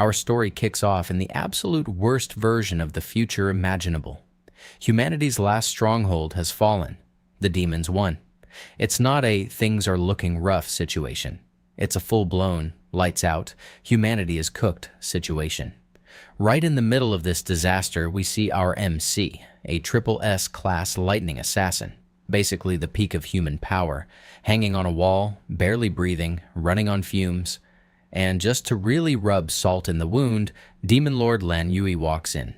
Our story kicks off in the absolute worst version of the future imaginable. Humanity's last stronghold has fallen. The demons won. It's not a things are looking rough situation. It's a full-blown, lights out, humanity is cooked situation. Right in the middle of this disaster, we see our MC, a triple S class lightning assassin, basically the peak of human power, hanging on a wall, barely breathing, running on fumes. And just to really rub salt in the wound, Demon Lord Lan Yui walks in.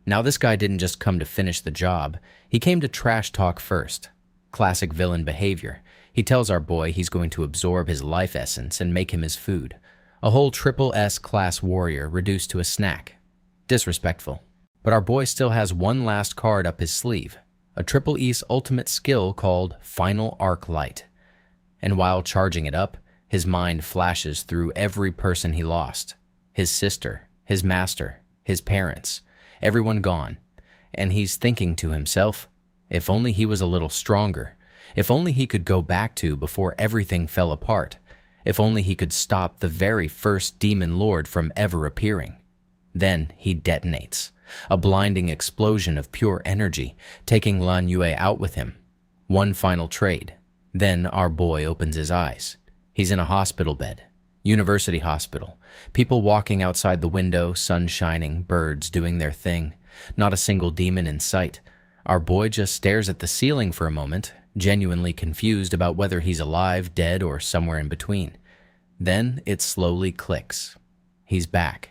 Now this guy didn't just come to finish the job, he came to trash talk first. Classic villain behavior. He tells our boy he's going to absorb his life essence and make him his food. A whole triple S class warrior reduced to a snack. Disrespectful. But our boy still has one last card up his sleeve, a triple E's ultimate skill called Final Arc Light. And while charging it up, his mind flashes through every person he lost. His sister, his master, his parents, everyone gone. And he's thinking to himself, if only he was a little stronger. If only he could go back to before everything fell apart. If only he could stop the very first demon lord from ever appearing. Then he detonates, a blinding explosion of pure energy, taking Lan Yue out with him. One final trade. Then our boy opens his eyes. He's in a hospital bed. University hospital. People walking outside the window, sun shining, birds doing their thing. Not a single demon in sight. Our boy just stares at the ceiling for a moment, genuinely confused about whether he's alive, dead, or somewhere in between. Then it slowly clicks. He's back.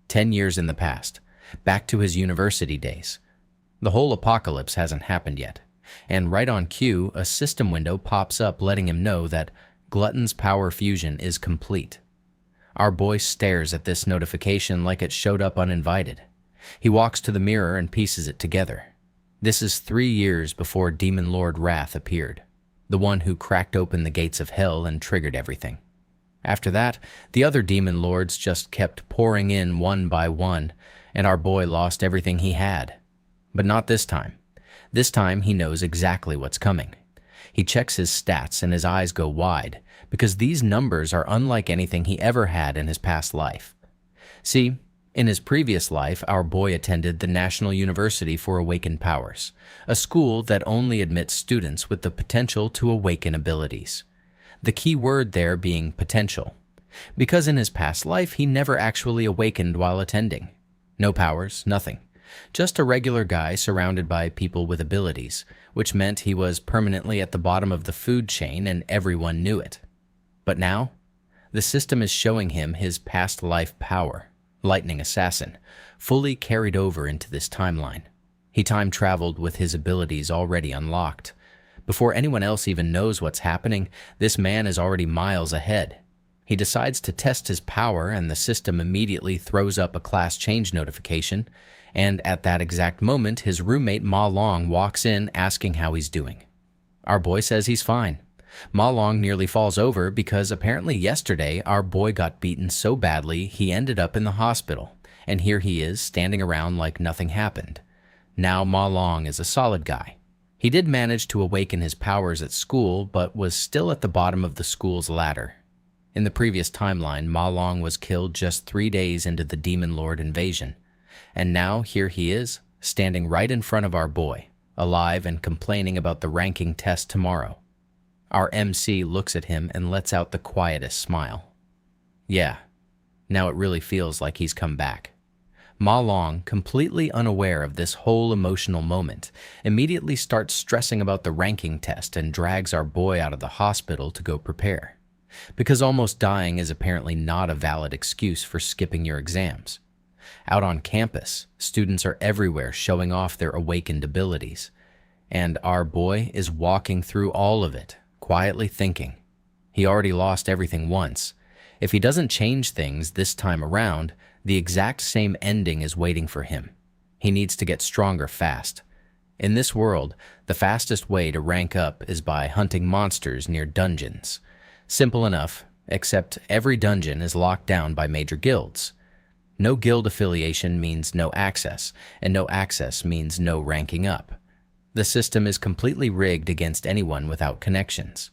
10 years in the past. Back to his university days. The whole apocalypse hasn't happened yet. And right on cue, a system window pops up letting him know that Glutton's power fusion is complete. Our boy stares at this notification like it showed up uninvited. He walks to the mirror and pieces it together. This is 3 years before Demon Lord Wrath appeared, the one who cracked open the gates of hell and triggered everything. After that, the other demon lords just kept pouring in one by one, and our boy lost everything he had. But not this time. This time he knows exactly what's coming. He checks his stats and his eyes go wide, because these numbers are unlike anything he ever had in his past life. See, in his previous life, our boy attended the National University for Awakened Powers, a school that only admits students with the potential to awaken abilities. The key word there being potential, because in his past life he never actually awakened while attending. No powers, nothing. Just a regular guy surrounded by people with abilities, which meant he was permanently at the bottom of the food chain and everyone knew it. But now, the system is showing him his past life power. Lightning Assassin, fully carried over into this timeline. He time-traveled with his abilities already unlocked. Before anyone else even knows what's happening, this man is already miles ahead. He decides to test his power and the system immediately throws up a class change notification, and at that exact moment his roommate Ma Long walks in asking how he's doing. Our boy says he's fine. Ma Long nearly falls over because apparently yesterday our boy got beaten so badly he ended up in the hospital, and here he is standing around like nothing happened. Now Ma Long is a solid guy. He did manage to awaken his powers at school, but was still at the bottom of the school's ladder. In the previous timeline, Ma Long was killed just 3 days into the Demon Lord invasion, and now here he is, standing right in front of our boy, alive and complaining about the ranking test tomorrow. Our MC looks at him and lets out the quietest smile. Yeah, now it really feels like he's come back. Ma Long, completely unaware of this whole emotional moment, immediately starts stressing about the ranking test and drags our boy out of the hospital to go prepare. Because almost dying is apparently not a valid excuse for skipping your exams. Out on campus, students are everywhere showing off their awakened abilities. And our boy is walking through all of it, quietly thinking. He already lost everything once. If he doesn't change things this time around, the exact same ending is waiting for him. He needs to get stronger fast. In this world, the fastest way to rank up is by hunting monsters near dungeons. Simple enough, except every dungeon is locked down by major guilds. No guild affiliation means no access, and no access means no ranking up. The system is completely rigged against anyone without connections.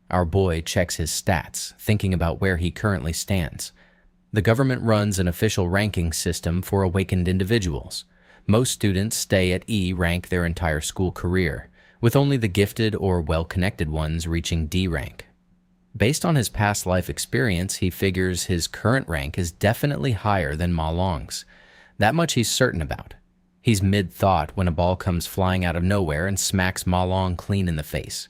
Our boy checks his stats, thinking about where he currently stands. The government runs an official ranking system for awakened individuals. Most students stay at E rank their entire school career, with only the gifted or well-connected ones reaching D rank. Based on his past life experience, he figures his current rank is definitely higher than Ma Long's. That much he's certain about. He's mid-thought when a ball comes flying out of nowhere and smacks Ma Long clean in the face.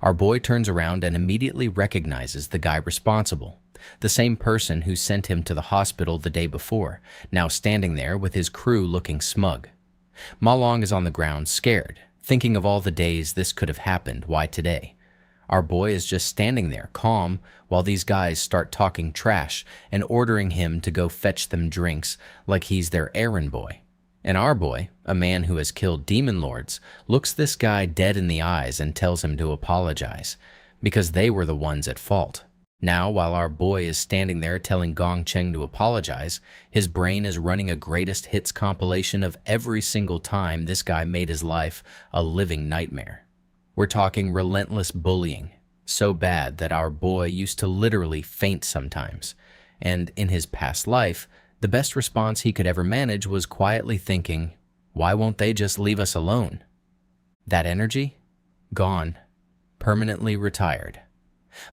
Our boy turns around and immediately recognizes the guy responsible, the same person who sent him to the hospital the day before, now standing there with his crew looking smug. Ma Long is on the ground, scared, thinking of all the days this could have happened. Why today? Our boy is just standing there, calm, while these guys start talking trash and ordering him to go fetch them drinks like he's their errand boy. And our boy, a man who has killed demon lords, looks this guy dead in the eyes and tells him to apologize, because they were the ones at fault. Now, while our boy is standing there telling Gong Cheng to apologize, his brain is running a greatest hits compilation of every single time this guy made his life a living nightmare. We're talking relentless bullying, so bad that our boy used to literally faint sometimes. And in his past life, the best response he could ever manage was quietly thinking, why won't they just leave us alone? That energy? Gone. Permanently retired.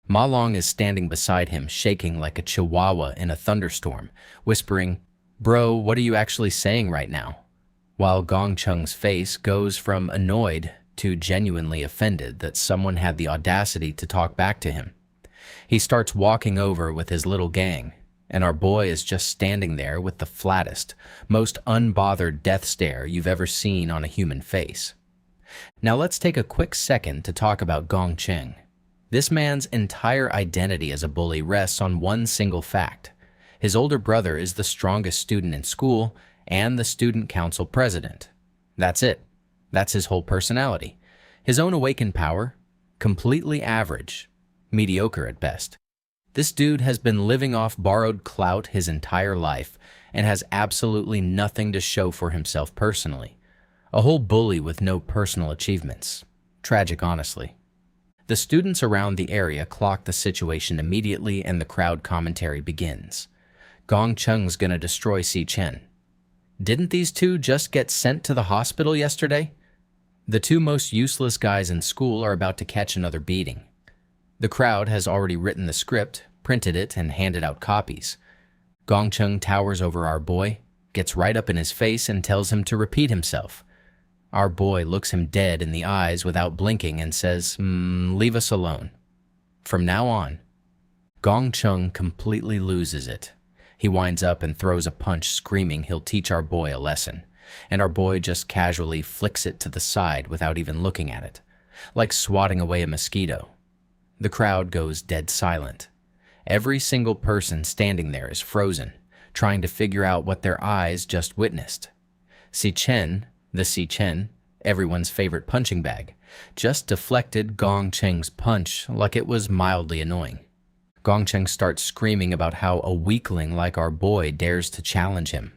Ma Long is standing beside him, shaking like a chihuahua in a thunderstorm, whispering, "Bro, what are you actually saying right now?" While Gong Cheng's face goes from annoyed to genuinely offended that someone had the audacity to talk back to him. He starts walking over with his little gang, and our boy is just standing there with the flattest, most unbothered death stare you've ever seen on a human face. Now let's take a quick second to talk about Gong Cheng. This man's entire identity as a bully rests on one single fact. His older brother is the strongest student in school and the student council president. That's it. That's his whole personality. His own awakened power? Completely average. Mediocre at best. This dude has been living off borrowed clout his entire life and has absolutely nothing to show for himself personally. A whole bully with no personal achievements. Tragic, honestly. The students around the area clock the situation immediately and the crowd commentary begins. Gong Cheng's gonna destroy Si Chen. Didn't these two just get sent to the hospital yesterday? The two most useless guys in school are about to catch another beating. The crowd has already written the script, printed it, and handed out copies. Gong Cheng towers over our boy, gets right up in his face, and tells him to repeat himself. Our boy looks him dead in the eyes without blinking and says, leave us alone. From now on, Gong Cheng completely loses it. He winds up and throws a punch, screaming he'll teach our boy a lesson, and our boy just casually flicks it to the side without even looking at it, like swatting away a mosquito. The crowd goes dead silent. Every single person standing there is frozen, trying to figure out what their eyes just witnessed. Si Chen, the Si Chen, everyone's favorite punching bag, just deflected Gong Cheng's punch like it was mildly annoying. Gong Cheng starts screaming about how a weakling like our boy dares to challenge him.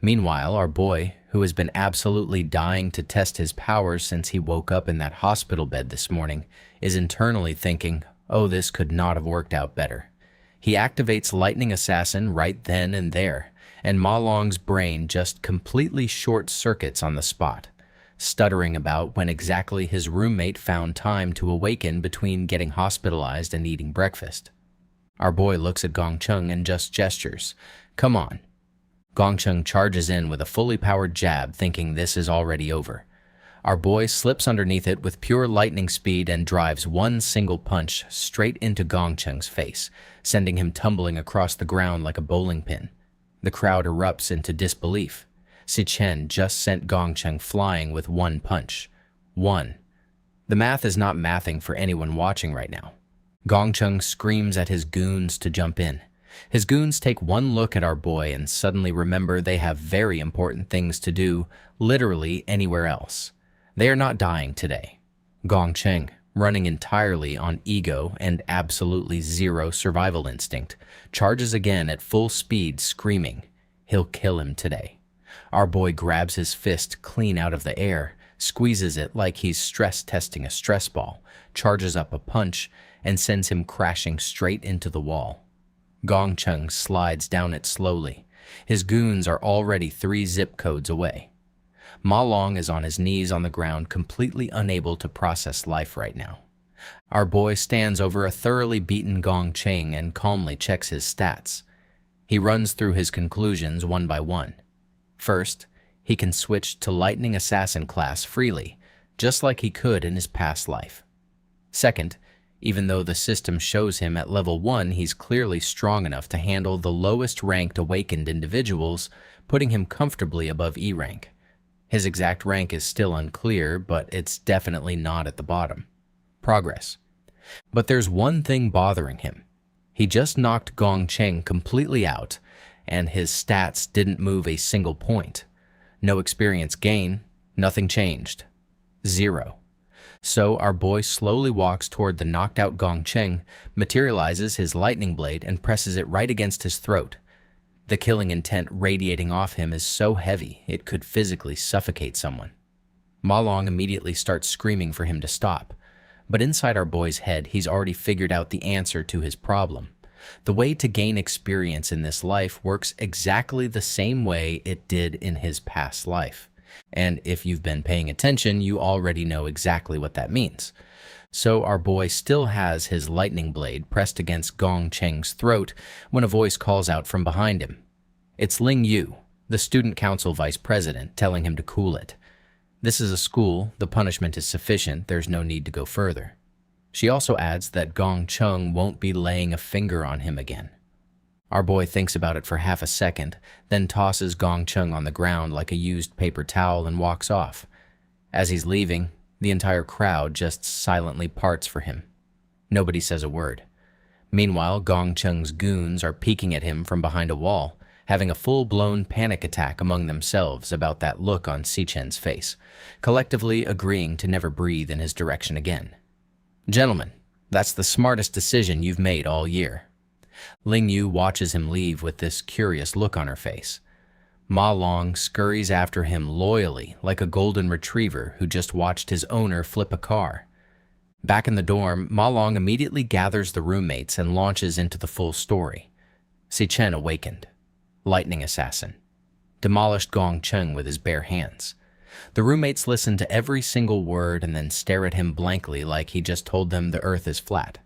Meanwhile, our boy, who has been absolutely dying to test his powers since he woke up in that hospital bed this morning, is internally thinking, oh, this could not have worked out better. He activates Lightning Assassin right then and there, and Ma Long's brain just completely short-circuits on the spot, stuttering about when exactly his roommate found time to awaken between getting hospitalized and eating breakfast. Our boy looks at Gong Cheng and just gestures, "Come on." Gong Cheng charges in with a fully powered jab, thinking this is already over. Our boy slips underneath it with pure lightning speed and drives one single punch straight into Gong Cheng's face, sending him tumbling across the ground like a bowling pin. The crowd erupts into disbelief. Si Chen just sent Gong Cheng flying with one punch. One. The math is not mathing for anyone watching right now. Gong Cheng screams at his goons to jump in. His goons take one look at our boy and suddenly remember they have very important things to do, literally anywhere else. They are not dying today. Gong Cheng, running entirely on ego and absolutely zero survival instinct, charges again at full speed, screaming, he'll kill him today. Our boy grabs his fist clean out of the air, squeezes it like he's stress testing a stress ball, charges up a punch, and sends him crashing straight into the wall. Gong Chung slides down it slowly. His goons are already 3 zip codes away. Ma Long is on his knees on the ground, completely unable to process life right now. Our boy stands over a thoroughly beaten Gong Cheng and calmly checks his stats. He runs through his conclusions one by one. First, he can switch to Lightning Assassin class freely, just like he could in his past life. Second, even though the system shows him at level 1 he's clearly strong enough to handle the lowest ranked awakened individuals, putting him comfortably above E rank. His exact rank is still unclear, but it's definitely not at the bottom. Progress. But there's one thing bothering him. He just knocked Gong Cheng completely out, and his stats didn't move a single point. No experience gain, nothing changed. 0. So our boy slowly walks toward the knocked out Gong Cheng, materializes his lightning blade, and presses it right against his throat. The killing intent radiating off him is so heavy it could physically suffocate someone. Ma Long immediately starts screaming for him to stop, but inside our boy's head he's already figured out the answer to his problem. The way to gain experience in this life works exactly the same way it did in his past life. And if you've been paying attention, you already know exactly what that means. So our boy still has his lightning blade pressed against Gong Cheng's throat when a voice calls out from behind him. It's Ling Yu, the student council vice president, telling him to cool it. This is a school, the punishment is sufficient, there's no need to go further. She also adds that Gong Chung won't be laying a finger on him again. Our boy thinks about it for half a second, then tosses Gong Chung on the ground like a used paper towel and walks off. As he's leaving, the entire crowd just silently parts for him. Nobody says a word. Meanwhile, Gong Chung's goons are peeking at him from behind a wall, having a full-blown panic attack among themselves about that look on Si Chen's face, collectively agreeing to never breathe in his direction again. Gentlemen, that's the smartest decision you've made all year. Ling Yu watches him leave with this curious look on her face. Ma Long scurries after him loyally like a golden retriever who just watched his owner flip a car. Back in the dorm, Ma Long immediately gathers the roommates and launches into the full story. Si Chen awakened. Lightning Assassin. Demolished Gong Cheng with his bare hands. The roommates listen to every single word and then stare at him blankly like he just told them the earth is flat.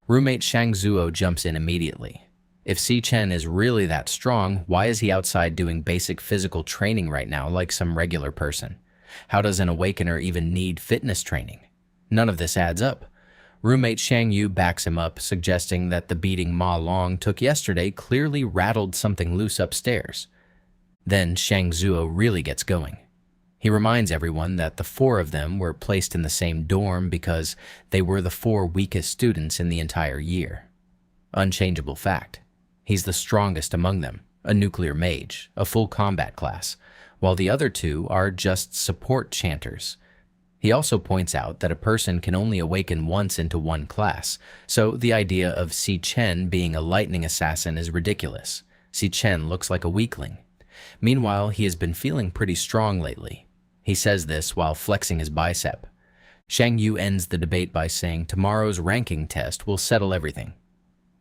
Roommate Shang Zuo jumps in immediately. If Si Chen is really that strong, why is he outside doing basic physical training right now like some regular person? How does an awakener even need fitness training? None of this adds up. Roommate Shang Yu backs him up, suggesting that the beating Ma Long took yesterday clearly rattled something loose upstairs. Then Shang Zuo really gets going. He reminds everyone that the 4 of them were placed in the same dorm because they were the 4 weakest students in the entire year. Unchangeable fact. He's the strongest among them, a nuclear mage, a full combat class, while the other 2 are just support chanters. He also points out that a person can only awaken once into one class, so the idea of Si Chen being a lightning assassin is ridiculous. Si Chen looks like a weakling. Meanwhile, he has been feeling pretty strong lately. He says this while flexing his bicep. Shang Yu ends the debate by saying tomorrow's ranking test will settle everything.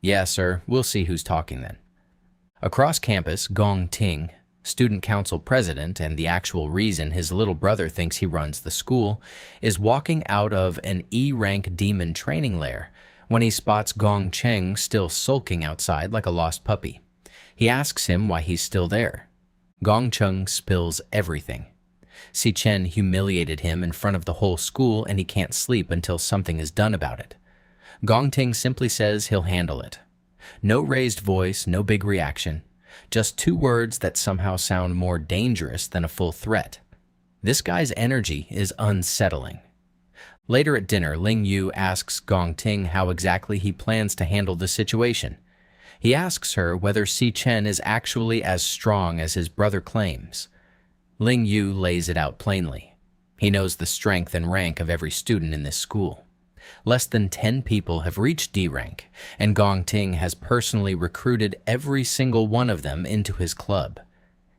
Yeah, sir, we'll see who's talking then. Across campus, Gong Ting, student council president and the actual reason his little brother thinks he runs the school, is walking out of an E-rank demon training lair when he spots Gong Cheng still sulking outside like a lost puppy. He asks him why he's still there. Gong Cheng spills everything. Si Chen humiliated him in front of the whole school and he can't sleep until something is done about it. Gong Ting simply says he'll handle it. No raised voice, no big reaction. Just 2 words that somehow sound more dangerous than a full threat. This guy's energy is unsettling. Later at dinner, Ling Yu asks Gong Ting how exactly he plans to handle the situation. He asks her whether Si Chen is actually as strong as his brother claims. Ling Yu lays it out plainly. He knows the strength and rank of every student in this school. Less than 10 people have reached D rank, and Gong Ting has personally recruited every single one of them into his club.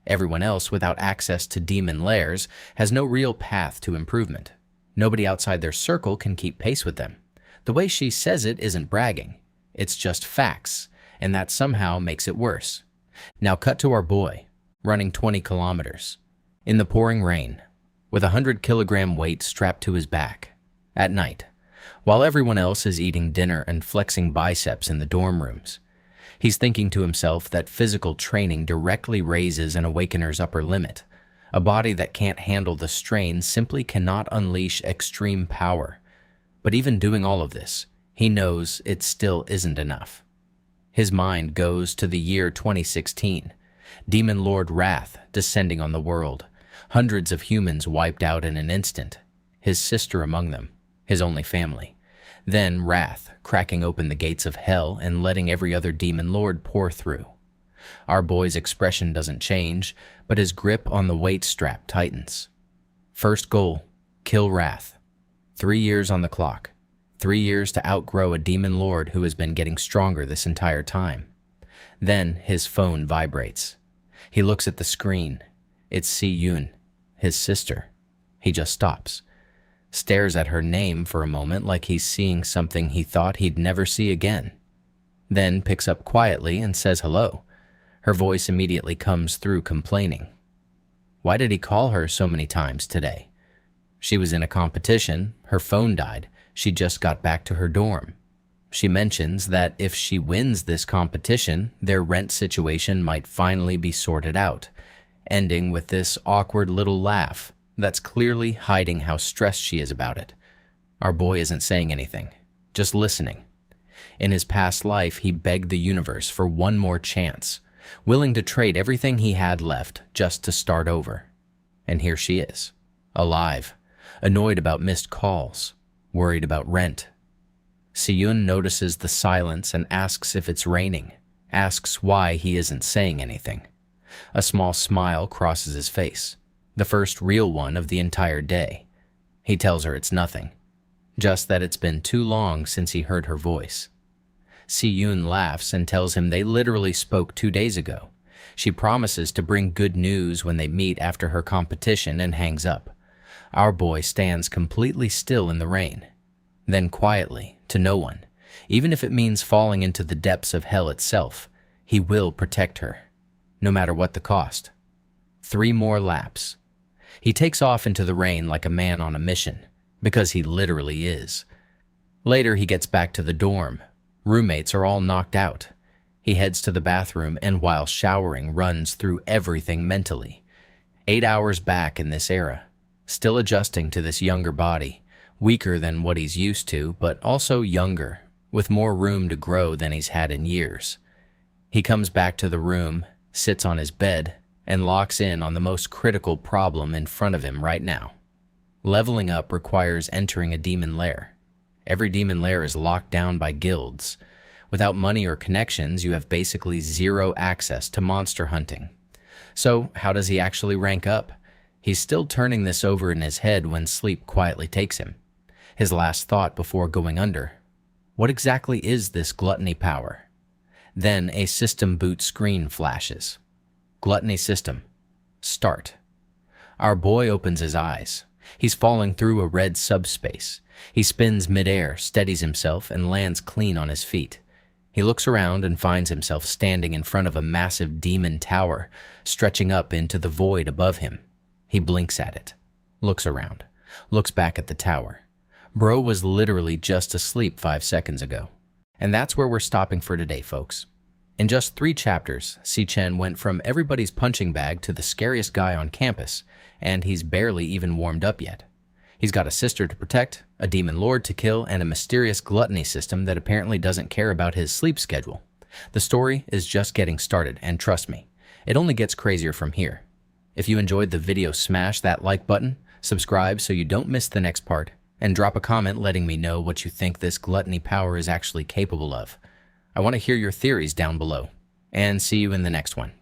Everyone else without access to demon lairs has no real path to improvement. Nobody outside their circle can keep pace with them. The way she says it isn't bragging. It's just facts, and that somehow makes it worse. Now cut to our boy, running 20 kilometers, in the pouring rain, with a 100-kilogram weight strapped to his back, at night, while everyone else is eating dinner and flexing biceps in the dorm rooms. He's thinking to himself that physical training directly raises an awakener's upper limit. A body that can't handle the strain simply cannot unleash extreme power. But even doing all of this, he knows it still isn't enough. His mind goes to the year 2016, Demon Lord Wrath descending on the world, hundreds of humans wiped out in an instant, his sister among them, his only family. Then Wrath cracking open the gates of hell and letting every other demon lord pour through. Our boy's expression doesn't change, but his grip on the weight strap tightens. First goal, kill Wrath. 3 years on the clock. 3 years to outgrow a demon lord who has been getting stronger this entire time. Then his phone vibrates. He looks at the screen. It's Si-Yoon, his sister. He just stops. Stares at her name for a moment like he's seeing something he thought he'd never see again. Then picks up quietly and says hello. Her voice immediately comes through complaining. Why did he call her so many times today? She was in a competition, her phone died, she just got back to her dorm. She mentions that if she wins this competition, their rent situation might finally be sorted out, ending with this awkward little laugh that's clearly hiding how stressed she is about it. Our boy isn't saying anything, just listening. In his past life, he begged the universe for one more chance, willing to trade everything he had left just to start over. And here she is, alive, annoyed about missed calls, worried about rent. Si-Yoon notices the silence and asks if it's raining, asks why he isn't saying anything. A small smile crosses his face, the first real one of the entire day. He tells her it's nothing, just that it's been too long since he heard her voice. Si-Yoon laughs and tells him they literally spoke 2 days ago. She promises to bring good news when they meet after her competition and hangs up. Our boy stands completely still in the rain. Then quietly, to no one, even if it means falling into the depths of hell itself, he will protect her, no matter what the cost. 3 more laps. He takes off into the rain like a man on a mission, because he literally is. Later he gets back to the dorm. Roommates are all knocked out. He heads to the bathroom and while showering runs through everything mentally. 8 hours back in this era, still adjusting to this younger body, weaker than what he's used to, but also younger, with more room to grow than he's had in years. He comes back to the room, sits on his bed, and locks in on the most critical problem in front of him right now. Leveling up requires entering a demon lair. Every demon lair is locked down by guilds. Without money or connections, you have basically zero access to monster hunting. So, how does he actually rank up? He's still turning this over in his head when sleep quietly takes him. His last thought before going under. What exactly is this gluttony power? Then a system boot screen flashes. Gluttony system. Start. Our boy opens his eyes. He's falling through a red subspace. He spins midair, steadies himself, and lands clean on his feet. He looks around and finds himself standing in front of a massive demon tower, stretching up into the void above him. He blinks at it, looks around, looks back at the tower. Bro was literally just asleep 5 seconds ago. And that's where we're stopping for today, folks. In just 3 chapters, Si-Chen went from everybody's punching bag to the scariest guy on campus, and he's barely even warmed up yet. He's got a sister to protect, a demon lord to kill, and a mysterious gluttony system that apparently doesn't care about his sleep schedule. The story is just getting started, and trust me, it only gets crazier from here. If you enjoyed the video, smash that like button, subscribe so you don't miss the next part, and drop a comment letting me know what you think this gluttony power is actually capable of. I want to hear your theories down below, and see you in the next one.